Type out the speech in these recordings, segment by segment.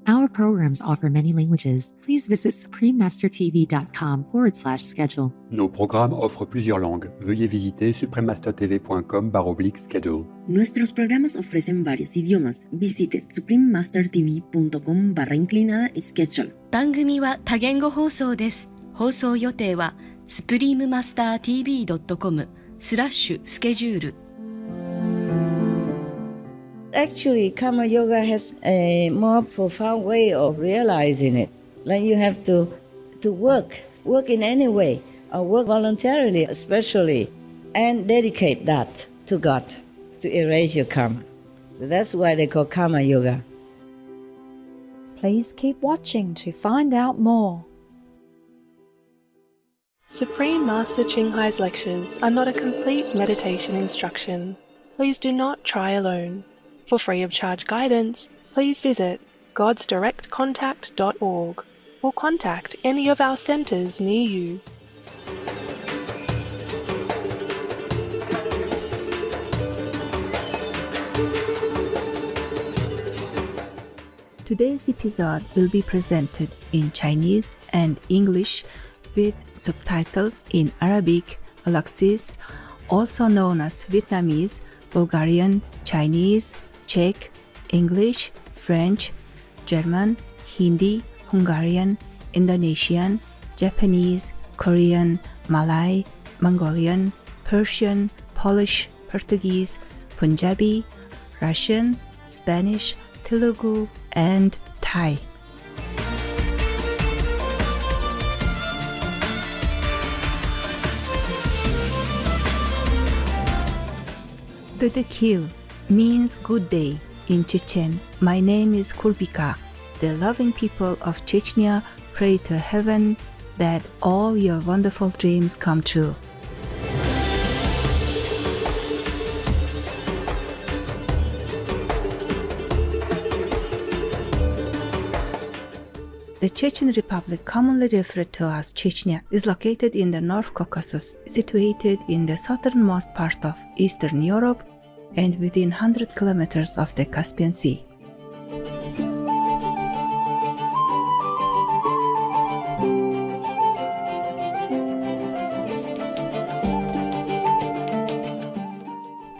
Our programs offer many languages. Please visit suprememastertv.com/schedule. Nos programmes offrent plusieurs langues. Veuillez visiter suprememastertv.com/schedule. Nuestros programas ofrecen varios idiomas. Visite suprememastertv.com/schedule. 番組は多言語放送です。放送予定は suprememastertv.com/schedule。Actually, Karma Yoga has a more profound way of realizing it. Like you have to work in any way, or work voluntarily especially, and dedicate that to God to erase your karma. That's why they call Karma Yoga. Please keep watching to find out more. Supreme Master Ching Hai's lectures are not a complete meditation instruction. Please do not try alone. For free of charge guidance, please visit godsdirectcontact.org or contact any of our centers near you. Today's episode will be presented in Chinese and English with subtitles in Arabic, Alaxis, also known as Vietnamese, Bulgarian, Chinese, Czech, English, French, German, Hindi, Hungarian, Indonesian, Japanese, Korean, Malay, Mongolian, Persian, Polish, Portuguese, Punjabi, Russian, Spanish, Telugu, and Thai. Tudekil means good day in Chechen. My name is Kurbika. The loving people of Chechnya pray to heaven that all your wonderful dreams come true. The Chechen Republic, commonly referred to as Chechnya, is located in the North Caucasus, situated in the southernmost part of Eastern Europe and within 100 kilometers of the Caspian Sea.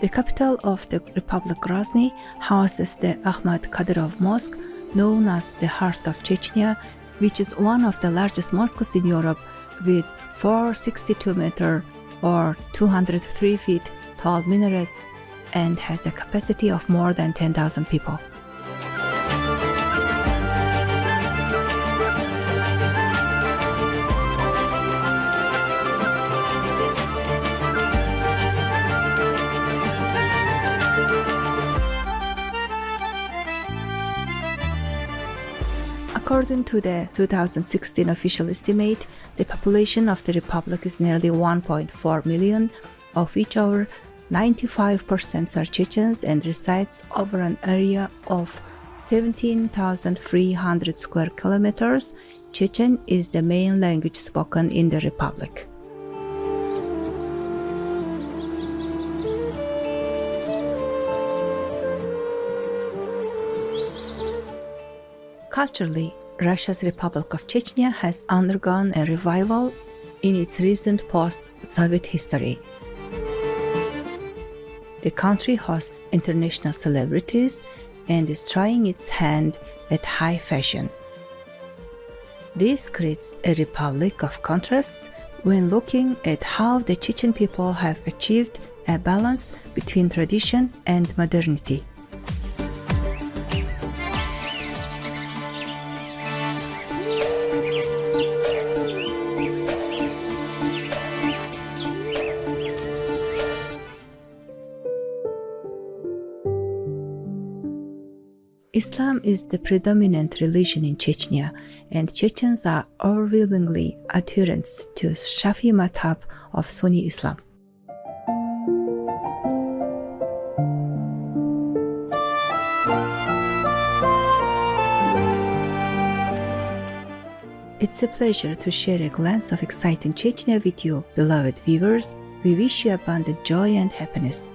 The capital of the Republic, Grozny, houses the Ahmad Kadyrov Mosque, known as the Heart of Chechnya, which is one of the largest mosques in Europe with 462-meter or 203 feet tall minarets and has a capacity of more than 10,000 people. According to the 2016 official estimate, the population of the Republic is nearly 1.4 million, of which over 95% are Chechens and resides over an area of 17,300 square kilometers. Chechen is the main language spoken in the Republic. Culturally, Russia's Republic of Chechnya has undergone a revival in its recent post-Soviet history. The country hosts international celebrities and is trying its hand at high fashion. This creates a republic of contrasts when looking at how the Chechen people have achieved a balance between tradition and modernity. Islam is the predominant religion in Chechnya, and Chechens are overwhelmingly adherents to Shafi madhab of Sunni Islam. It's a pleasure to share a glance of exciting Chechnya with you, beloved viewers. We wish you abundant joy and happiness.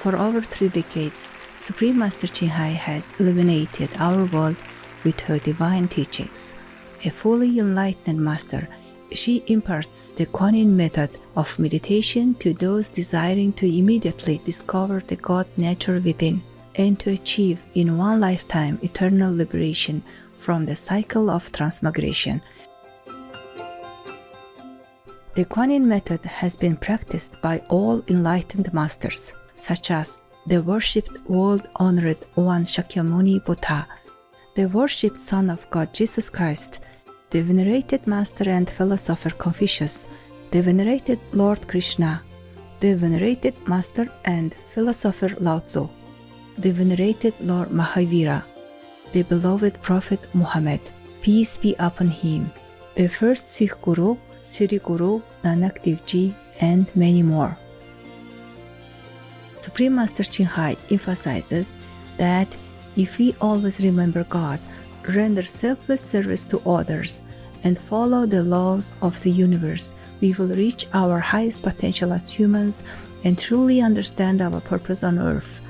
For over 3 decades, Supreme Master Ching Hai has illuminated our world with her divine teachings. A fully enlightened master, she imparts the Kuan method of meditation to those desiring to immediately discover the God nature within and to achieve in one lifetime eternal liberation from the cycle of transmigration. The Kuan method has been practiced by all enlightened masters, such as the worshipped world-honored One Shakyamuni Buddha, the worshipped Son of God Jesus Christ, the venerated Master and Philosopher Confucius, the venerated Lord Krishna, the venerated Master and Philosopher Lao Tzu, the venerated Lord Mahavira, the beloved Prophet Muhammad, peace be upon him, the first Sikh Guru, Sri Guru Nanak Dev Ji, and many more. Supreme Master Ching Hai emphasizes that if we always remember God, render selfless service to others, and follow the laws of the universe, we will reach our highest potential as humans and truly understand our purpose on earth.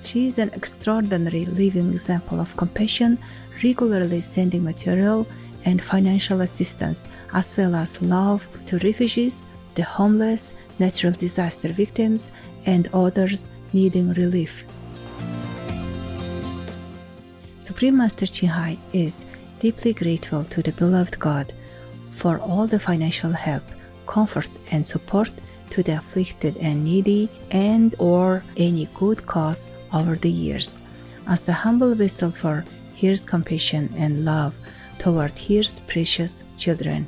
She is an extraordinary living example of compassion, regularly sending material and financial assistance, as well as love to refugees, the homeless, natural disaster victims, and others needing relief. Supreme Master Ching Hai is deeply grateful to the beloved God for all the financial help, comfort, and support to the afflicted and needy and/or any good cause over the years. As a humble vessel for His compassion and love toward His precious children.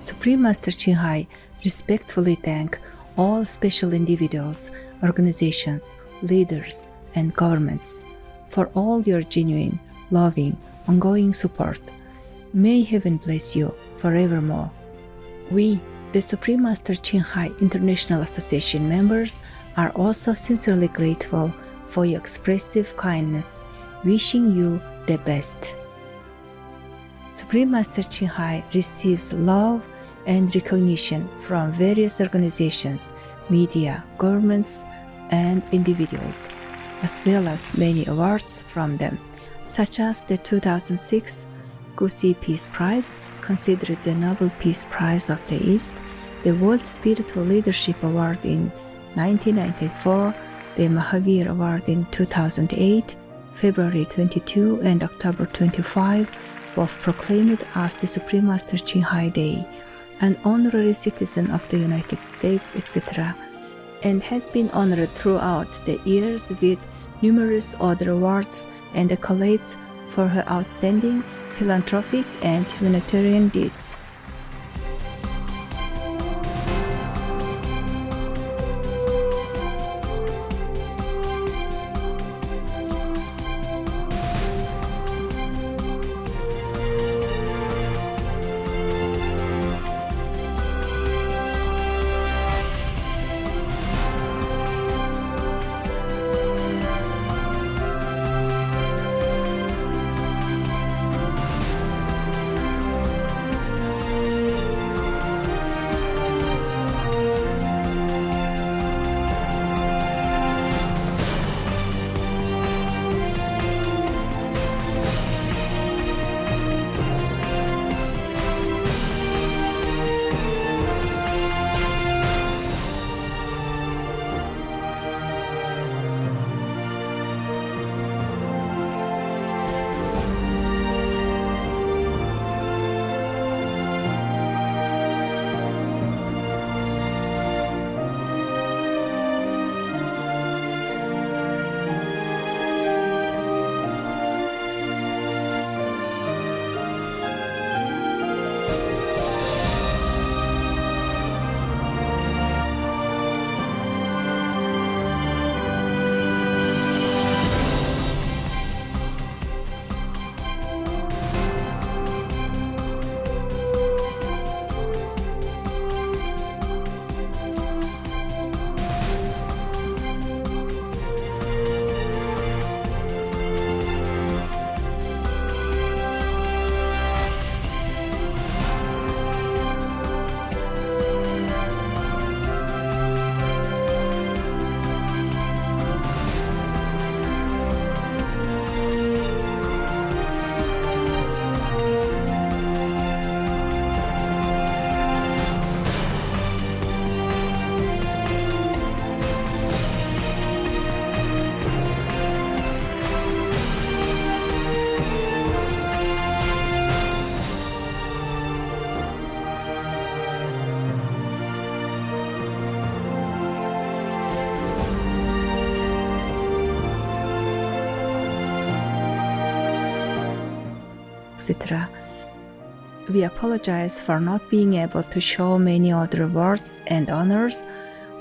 Supreme Master Ching Hai respectfully thank all special individuals, organizations, leaders, and governments for all your genuine, loving, ongoing support. May heaven bless you forevermore. We, the Supreme Master Ching Hai International Association members, are also sincerely grateful for your expressive kindness, wishing you the best. Supreme Master Ching Hai receives love and recognition from various organizations, media, governments, and individuals, as well as many awards from them, such as the 2006 Gusi Peace Prize, considered the Nobel Peace Prize of the East, the World Spiritual Leadership Award in 1994, the Mahavir Award in 2008, February 22 and October 25, both proclaimed as the Supreme Master Ching Hai Day, an honorary citizen of the United States, etc., and has been honored throughout the years with numerous other awards and accolades for her outstanding philanthropic and humanitarian deeds. etc. We apologize for not being able to show many other awards and honors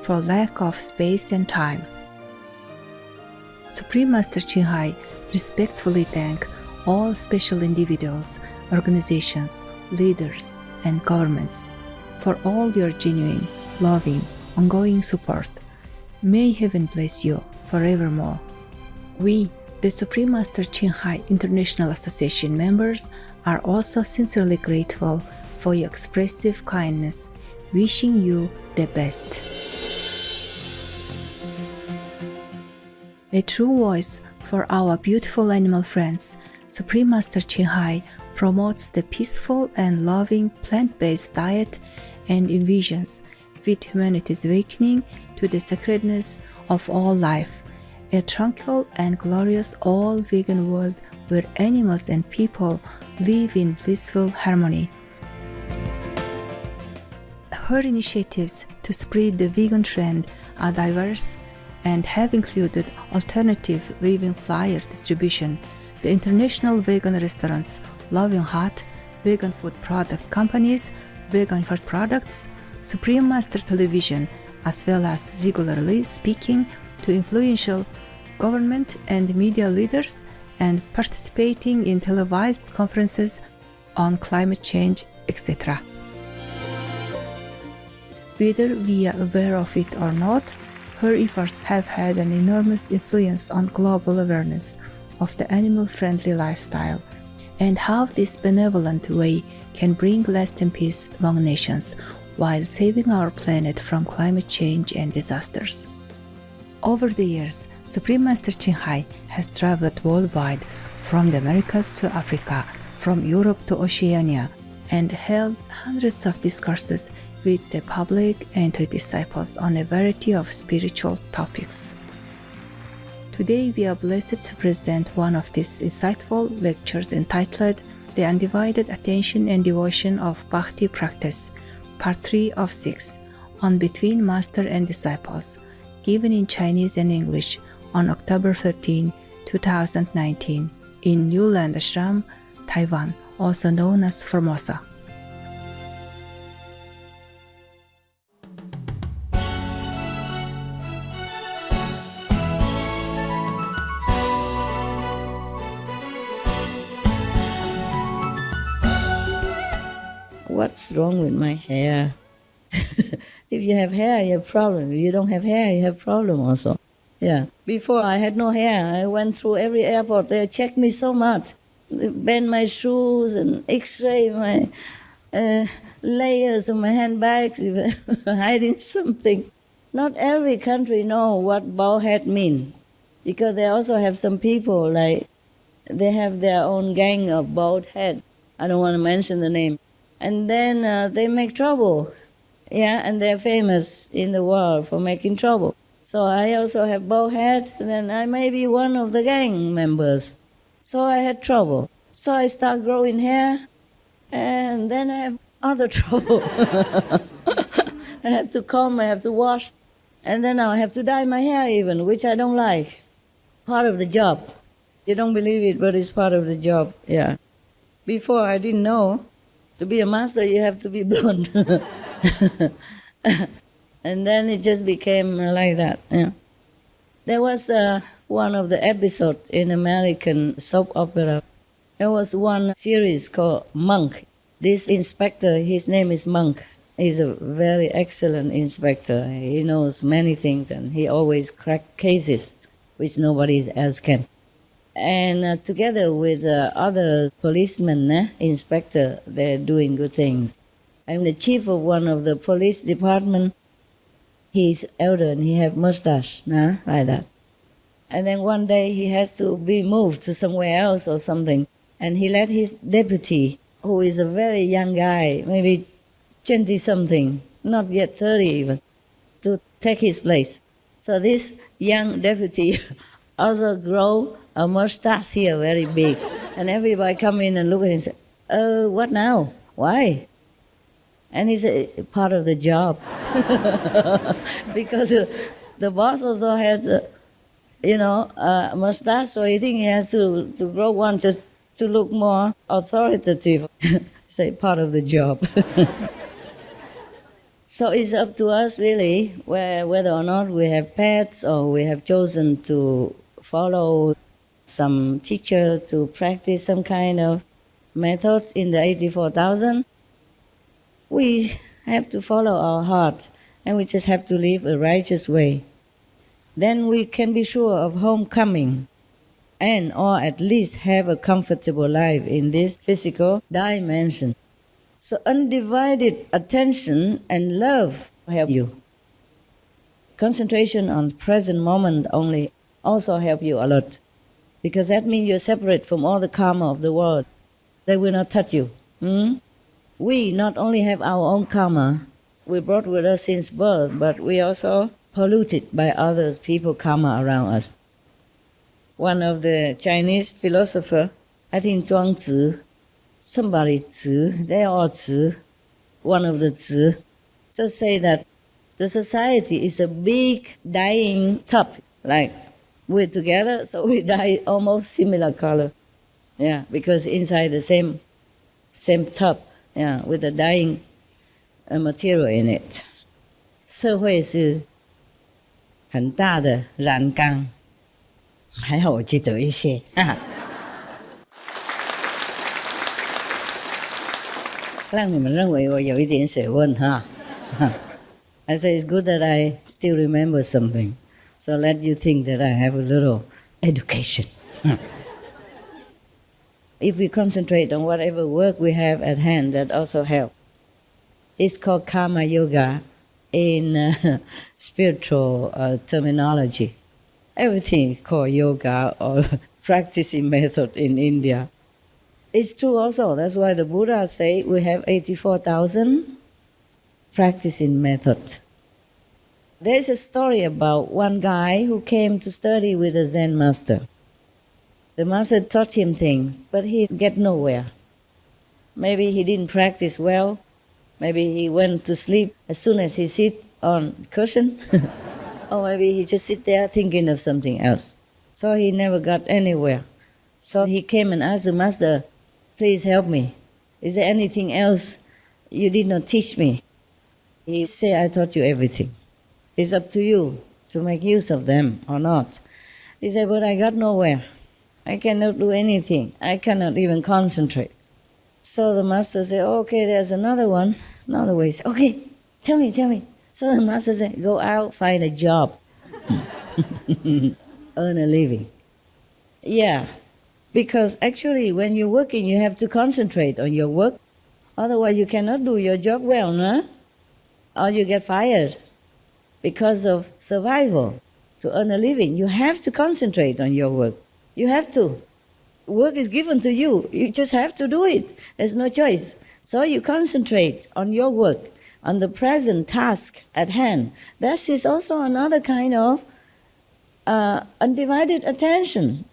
for lack of space and time. Supreme Master Ching Hai respectfully thank all special individuals, organizations, leaders, and governments for all your genuine, loving, ongoing support. May heaven bless you forevermore. We, the Supreme Master Ching Hai International Association members, are also sincerely grateful for your expressive kindness, wishing you the best. A true voice for our beautiful animal friends, Supreme Master Ching Hai promotes the peaceful and loving plant-based diet and envisions with humanity's awakening to the sacredness of all life, a tranquil and glorious all-vegan world where animals and people live in blissful harmony. Her initiatives to spread the vegan trend are diverse and have included alternative living flyer distribution, the international vegan restaurants Loving Hot, vegan food product companies, vegan food products, Supreme Master Television, as well as regularly speaking to influential government and media leaders and participating in televised conferences on climate change, etc. Whether we are aware of it or not, her efforts have had an enormous influence on global awareness of the animal-friendly lifestyle and how this benevolent way can bring lasting peace among nations while saving our planet from climate change and disasters. Over the years, Supreme Master Ching Hai has traveled worldwide, from the Americas to Africa, from Europe to Oceania, and held hundreds of discourses with the public and to disciples on a variety of spiritual topics. Today we are blessed to present one of these insightful lectures entitled The Undivided Attention and Devotion of Bhakti Practice, Part 3 of 6, on Between Master and Disciples, given in Chinese and English on October 13, 2019, in New Land Ashram, Taiwan, also known as Formosa. What's wrong with my hair? If you have hair, you have problem. If you don't have hair, you have problem also. Yeah. Before I had no hair. I went through every airport. They checked me so much. They bend my shoes and X-ray my layers of my handbags, even hiding something. Not every country know what bald head mean, because they also have some people like they have their own gang of bald head. I don't want to mention the name. And then they make trouble, yeah, and they're famous in the world for making trouble. So I also have bald head, and then I may be one of the gang members. So I had trouble. So I start growing hair, and then I have other trouble. I have to comb, I have to wash, and then I have to dye my hair even, which I don't like. Part of the job. You don't believe it, but it's part of the job, yeah. Before I didn't know. To be a master, you have to be blonde. And then it just became like that. Yeah. There was one of the episodes in American soap opera. There was one series called Monk. This inspector, his name is Monk. He's a very excellent inspector. He knows many things and he always cracks cases which nobody else can. And together with other policemen, inspector, they're doing good things. And the chief of one of the police department, he's elder and he have mustache, like that. And then one day he has to be moved to somewhere else or something. And he let his deputy, who is a very young guy, maybe 20-something, not yet 30 even, to take his place. So this young deputy also grow a mustache here very big. And everybody come in and look at him and say, what now? Why? And he said, part of the job. Because the boss also had, a mustache, so he think he has to grow one just to look more authoritative. Say part of the job. So it's up to us really, whether or not we have pets or we have chosen to follow some teacher to practice some kind of methods in the 84,000. We have to follow our heart and we just have to live a righteous way. Then we can be sure of homecoming and or at least have a comfortable life in this physical dimension. So undivided attention and love help you. Concentration on present moment only also help you a lot, because that means you're separate from all the karma of the world. They will not touch you. We not only have our own karma, we brought with us since birth, but we also polluted by others, people karma around us. One of the Chinese philosopher, I think Zhuangzi, somebody Zi, they are Zi, one of the Zi, just say that the society is a big dying tub, like we're together, so we dye almost similar color. Yeah, because inside the same tub, yeah, with a dyeing material in it. 社会是很大的染缸，还好我记得一些。让你们认为我有一点学问哈。I say it's good that I still remember something, so let you think that I have a little education. If we concentrate on whatever work we have at hand, that also helps. It's called karma yoga in spiritual terminology. Everything is called yoga or practicing method in India. It's true also. That's why the Buddha say we have 84,000 practicing method. There's a story about one guy who came to study with a Zen master. The master taught him things, but he get nowhere. Maybe he didn't practice well. Maybe he went to sleep as soon as he sit on cushion. Or maybe he just sit there thinking of something else. So he never got anywhere. So he came and asked the master, please help me. Is there anything else you did not teach me? He said, I taught you everything. It's up to you to make use of them or not. He said, but I got nowhere. I cannot do anything. I cannot even concentrate. So the master said, okay, there's another one. Another way. He said, okay, tell me. So the master said, go out, find a job. Earn a living. Yeah, because actually when you're working, you have to concentrate on your work. Otherwise you cannot do your job well, no? Or you get fired because of survival. To earn a living, you have to concentrate on your work. You have to. Work is given to you. You just have to do it. There's no choice. So you concentrate on your work, on the present task at hand. That is also another kind of undivided attention.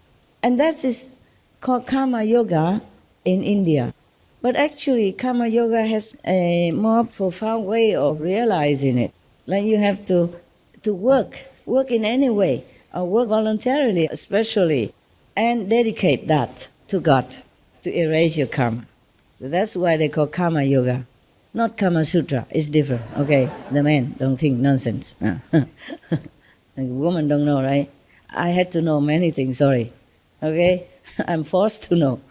And that is called karma yoga in India. But actually, karma yoga has a more profound way of realizing it. Like you have to work in any way, or work voluntarily especially, and dedicate that to God to erase your karma. So that's why they call karma yoga. Not Kama Sutra, it's different, okay? The men don't think nonsense. The woman don't know, right? I had to know many things, sorry. Okay? I'm forced to know.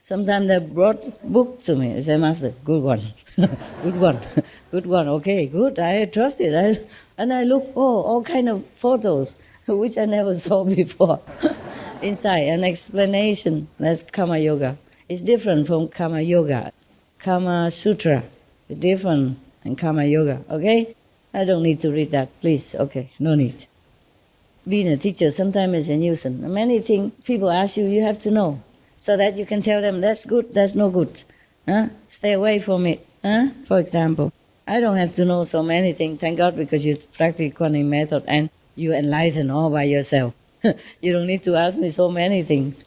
Sometimes they brought book to me. They say, Master, good one. Good one, okay, good. I trust it. And I look, all kind of photos, which I never saw before. Inside, an explanation. That's Kama Yoga. It's different from Kama Yoga. Kama Sutra is different than Kama Yoga, okay? I don't need to read that, please, okay, no need. Being a teacher sometimes is a nuisance. Many things people ask you, you have to know, so that you can tell them that's good, that's no good. Stay away from it, for example. I don't have to know so many things, thank God, because you practice Kuan method and you enlighten all by yourself. You don't need to ask me so many things.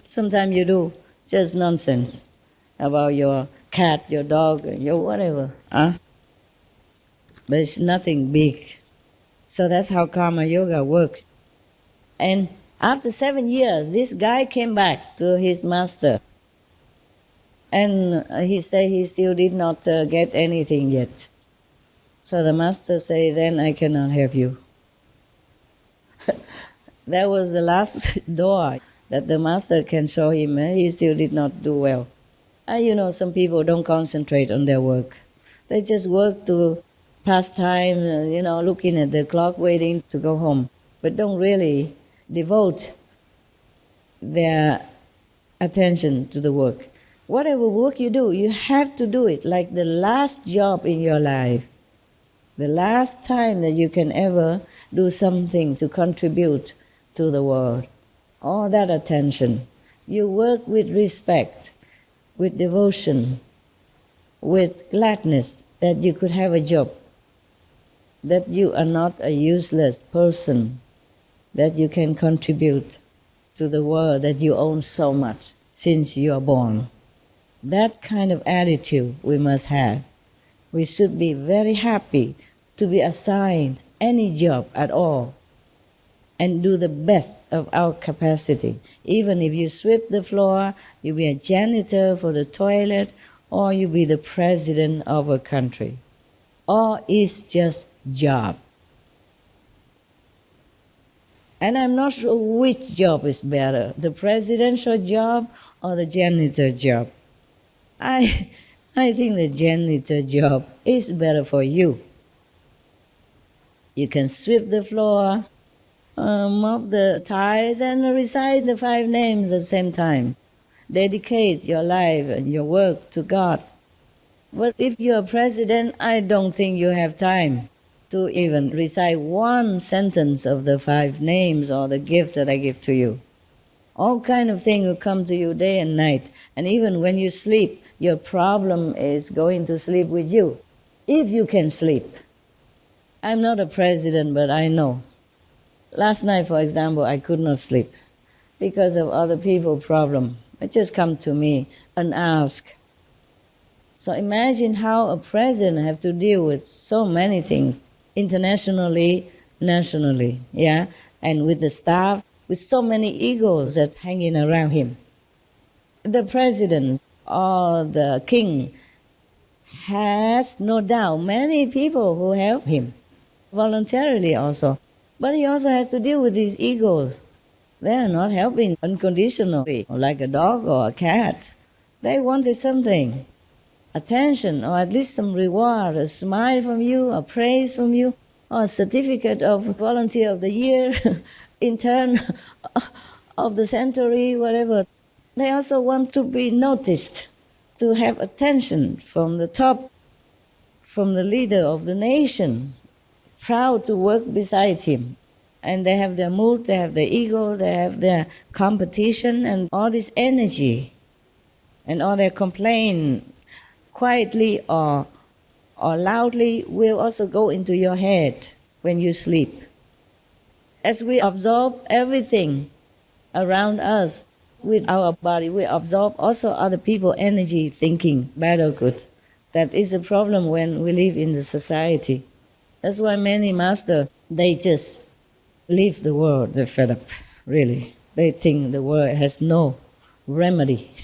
Sometimes you do, just nonsense about your cat, your dog, your whatever. But it's nothing big. So that's how karma yoga works. And after 7 years, this guy came back to his master And he said he still did not get anything yet. So the master said, then I cannot help you. That was the last door that the master can show him. He still did not do well. Some people don't concentrate on their work. They just work to pass time, looking at the clock, waiting to go home, but don't really devote their attention to the work. Whatever work you do, you have to do it like the last job in your life, the last time that you can ever do something to contribute to the world. All that attention. You work with respect, with devotion, with gladness that you could have a job, that you are not a useless person, that you can contribute to the world that you own so much since you are born. That kind of attitude we must have. We should be very happy to be assigned any job at all and do the best of our capacity. Even if you sweep the floor, you be a janitor for the toilet, or you be the president of a country. All is just job. And I'm not sure which job is better, the presidential job or the janitor job. I think the janitor job is better for you. You can sweep the floor, mop the tiles, and recite the 5 names at the same time. Dedicate your life and your work to God. But if you're president, I don't think you have time to even recite 1 sentence of the 5 names or the gift that I give to you. All kind of things will come to you day and night. And even when you sleep, your problem is going to sleep with you, if you can sleep. I'm not a president, but I know. Last night, for example, I could not sleep because of other people's problem. It just come to me unasked. So imagine how a president have to deal with so many things, internationally, nationally, and with the staff, with so many egos that hanging around him. The president or the king has no doubt many people who help him, voluntarily also. But he also has to deal with these egos. They are not helping unconditionally, like a dog or a cat. They wanted something, attention, or at least some reward, a smile from you, a praise from you, or a certificate of volunteer of the year, intern of the century, whatever. They also want to be noticed, to have attention from the top, from the leader of the nation, proud to work beside him. And they have their mood, they have their ego, they have their competition, and all this energy, and all their complaint, quietly or loudly, will also go into your head when you sleep. As we absorb everything around us with our body, we absorb also other people's energy, thinking, bad or good. That is a problem when we live in the society. That's why many masters, they just leave the world. They're fed up, really. They think the world has no remedy.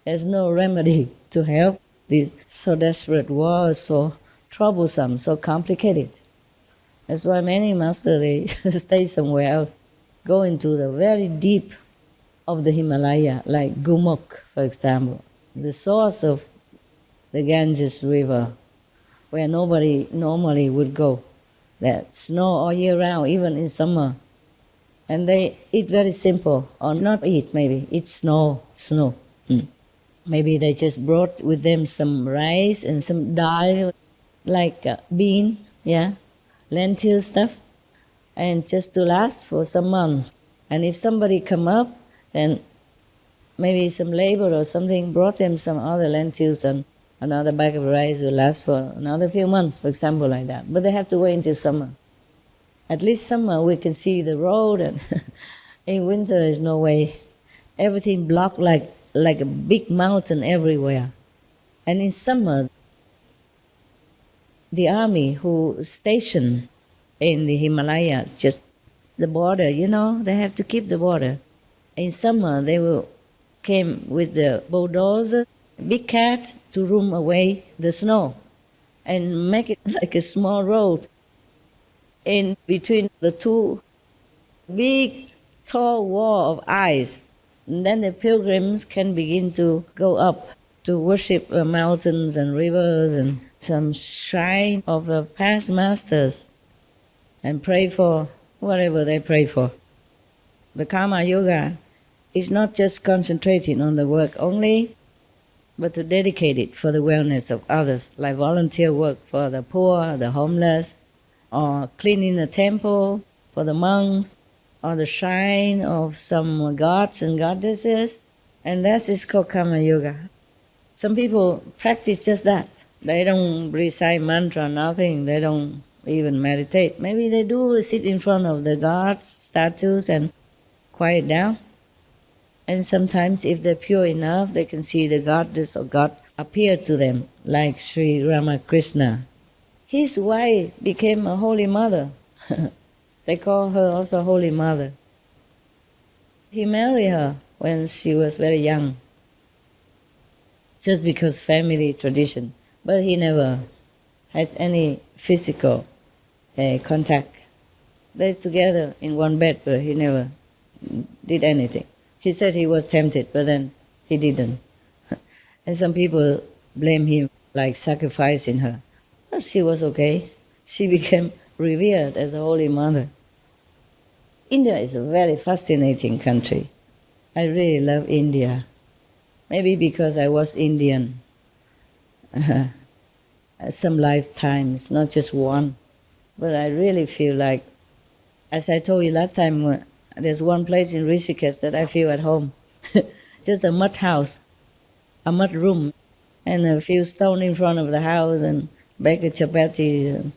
There's no remedy to help this so desperate world, so troublesome, so complicated. That's why many masters, they stay somewhere else, go into the very deep of the Himalaya, like Gumuk, for example, the source of the Ganges River, where nobody normally would go. There's snow all year round, even in summer. And they eat very simple, or not eat maybe, eat snow. Maybe they just brought with them some rice and some dal, like bean, lentil stuff, and just to last for some months. And if somebody come up, then maybe some labor or something brought them some other lentils, and another bag of rice will last for another few months, for example, like that. But they have to wait until summer. At least summer we can see the road, and in winter there's no way. Everything blocked like a big mountain everywhere. And in summer, the army who stationed in the Himalaya, just the border, they have to keep the border. In summer, they will came with the bulldozer big cat to roam away the snow and make it like a small road in between the two big tall wall of ice. And then the pilgrims can begin to go up to worship the mountains and rivers and some shrine of the past masters and pray for whatever they pray for. The karma yoga is not just concentrating on the work only, but to dedicate it for the wellness of others, like volunteer work for the poor, the homeless, or cleaning the temple for the monks, or the shrine of some gods and goddesses, and that is called karma yoga. Some people practice just that. They don't recite mantra, nothing. They don't even meditate. Maybe they do sit in front of the gods, statues, and quiet down. And sometimes if they're pure enough, they can see the goddess or god appear to them, like Sri Ramakrishna. His wife became a holy mother. They call her also Holy Mother. He married her when she was very young, just because family tradition. But he never had any physical contact. They're together in one bed, but he never did anything. He said he was tempted, but then he didn't. And some people blame him, like sacrificing her. But she was okay. She became revered as a holy mother. India is a very fascinating country. I really love India. Maybe because I was Indian. Some lifetimes, not just one. But I really feel like, as I told you last time, there's one place in Rishikesh that I feel at home. Just a mud house, a mud room, and a few stones in front of the house, and bake a chapati, and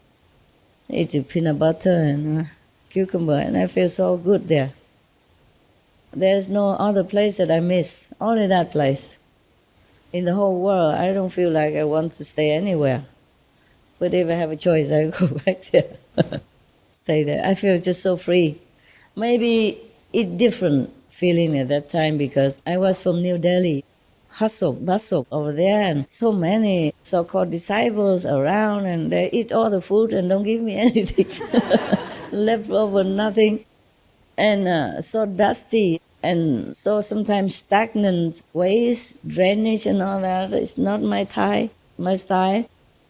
eat a peanut butter and cucumber, and I feel so good there. There's no other place that I miss, only that place. In the whole world, I don't feel like I want to stay anywhere. But if I have a choice, I go back there, stay there. I feel just so free. Maybe it's different feeling at that time because I was from New Delhi. Hustle, bustle over there, and so many so-called disciples around, and they eat all the food and don't give me anything. Left over nothing. And so dusty, and so sometimes stagnant waste, drainage and all that. It's not my style.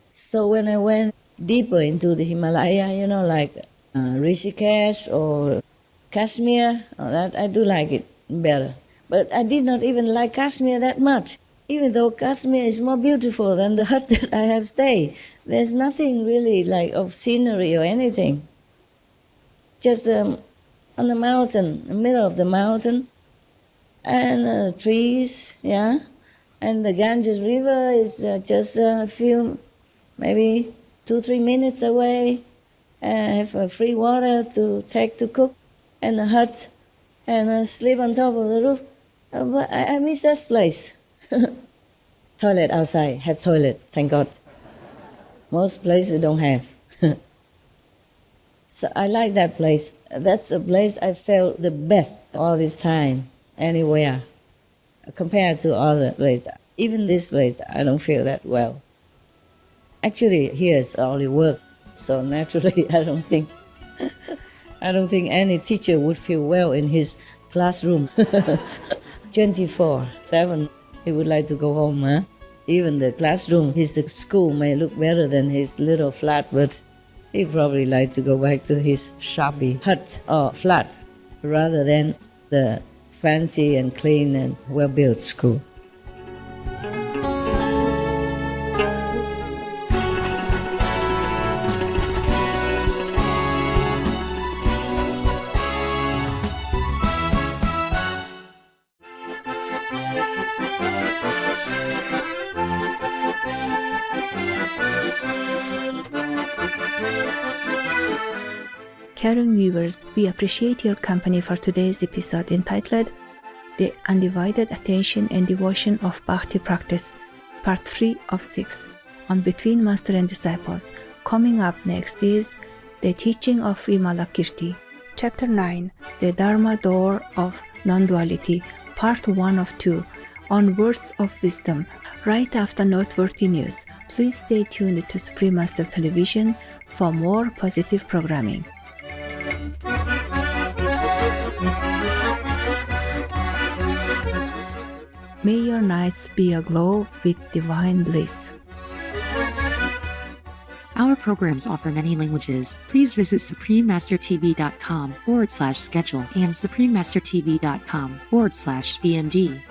So when I went deeper into the Himalaya, like Rishikesh or Kashmir, all that, I do like it better. But I did not even like Kashmir that much, even though Kashmir is more beautiful than the hut that I have stayed. There's nothing really like of scenery or anything. Just on the mountain, the middle of the mountain, and trees, yeah. And the Ganges River is just a few, maybe 2-3 minutes away. I have free water to take to cook, and a hut, and sleep on top of the roof. But I miss that place. Toilet outside, have toilet, thank God. Most places don't have. So I like that place. That's a place I felt the best all this time, anywhere, compared to other places. Even this place, I don't feel that well. Actually, here it's only work, so naturally I don't think any teacher would feel well in his classroom. 24/7, he would like to go home, huh? Even the classroom, his school may look better than his little flat, but he probably like to go back to his shabby hut or flat rather than the fancy and clean and well-built school. Caring viewers, we appreciate your company for today's episode entitled The Undivided Attention and Devotion of Bhakti Practice, Part 3 of 6, on Between Master and Disciples. Coming up next is The Teaching of Vimalakirti, Chapter 9, The Dharma Door of Non-Duality, Part 1 of 2, on Words of Wisdom, right after noteworthy news. Please stay tuned to Supreme Master Television for more positive programming. May your nights be aglow with divine bliss. Our programs offer many languages. Please visit suprememastertv.com/schedule and suprememastertv.com/BMD.